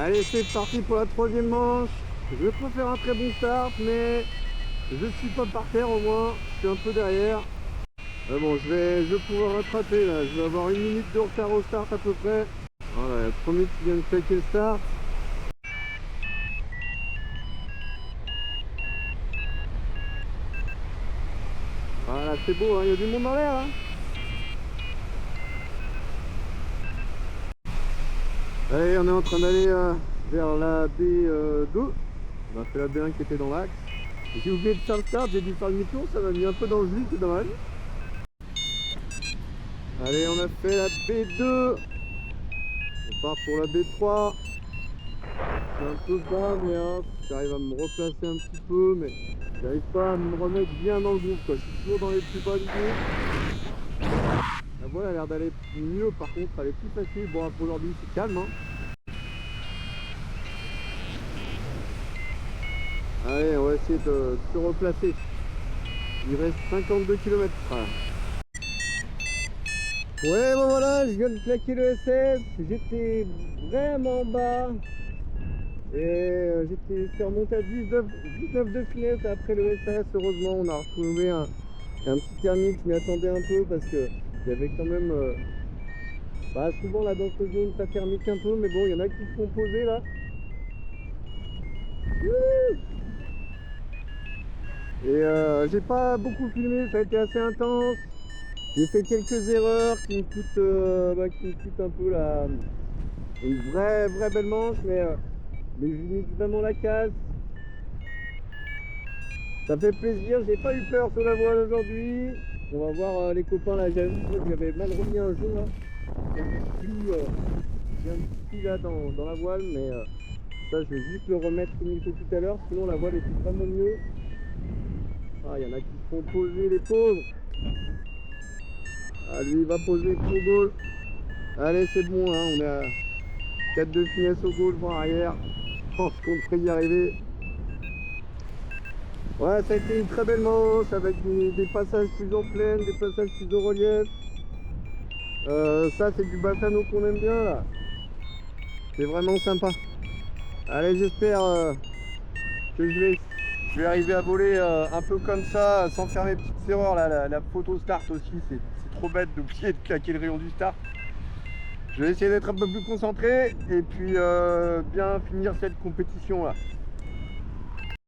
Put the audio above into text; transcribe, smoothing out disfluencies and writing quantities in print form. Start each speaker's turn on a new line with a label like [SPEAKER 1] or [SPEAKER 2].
[SPEAKER 1] Allez, c'est parti pour la troisième manche. Je vais pas faire un très bon start, mais je suis pas par terre au moins. Je suis un peu derrière. Mais bon, je vais pouvoir rattraper là. Je vais avoir 1 minute de retard au start à peu près. Voilà, il y a le premier qui vient de claquer le start. Voilà, c'est beau, hein. Il y a du monde dans l'air là. Allez, on est en train d'aller vers la B2. On a fait la B1 qui était dans l'axe. J'ai oublié de faire le start, j'ai dû faire demi-tour, ça m'a mis un peu dans le jus, c'est dommage. Allez, on a fait la B2. On part pour la B3. C'est un peu bas, mais j'arrive à me replacer un petit peu, mais j'arrive pas à me remettre bien dans le groupe, quoi. Je suis toujours dans les plus bas du groupe. La voile a l'air d'aller mieux, par contre, elle est plus facile. Bon, pour aujourd'hui, c'est calme, hein. Allez, on va essayer de se replacer. Il reste 52 km. Ouais, bon voilà, je viens de claquer le SF. J'étais vraiment bas. Et j'étais remonté à 19 de finesse après le SAS. Heureusement, on a retrouvé un petit thermique. Je m'y attendais un peu parce que il y avait quand même. Souvent là dans ce zone, ça thermique un peu. Mais bon, il y en a qui se font poser là. Et j'ai pas beaucoup filmé, ça a été assez intense. J'ai fait quelques erreurs qui me coûtent un peu une vraie belle manche, mais je limite vraiment la casse. Ça fait plaisir, j'ai pas eu peur sur la voile aujourd'hui. On va voir les copains là, j'avais mal remis un jour là. J'ai un petit pli là dans la voile, mais ça je vais juste le remettre comme il faut tout à l'heure, sinon la voile était vraiment mieux. Ah, il y en a qui se font poser les pauvres. Ah, lui il va poser pour goal. Allez, c'est bon, hein, on est à 4 de finesse au goal, vent arrière. Je pense qu'on devrait y arriver. Ouais, ça a été une très belle manche avec des passages plus en plaine, des passages plus au relief. Ça, c'est du bassano qu'on aime bien là. C'est vraiment sympa. Allez, j'espère que je vais arriver à voler un peu comme ça, sans faire mes petites erreurs là. La photo start aussi, c'est trop bête d'oublier de claquer le rayon du start. Je vais essayer d'être un peu plus concentré et puis bien finir cette compétition là.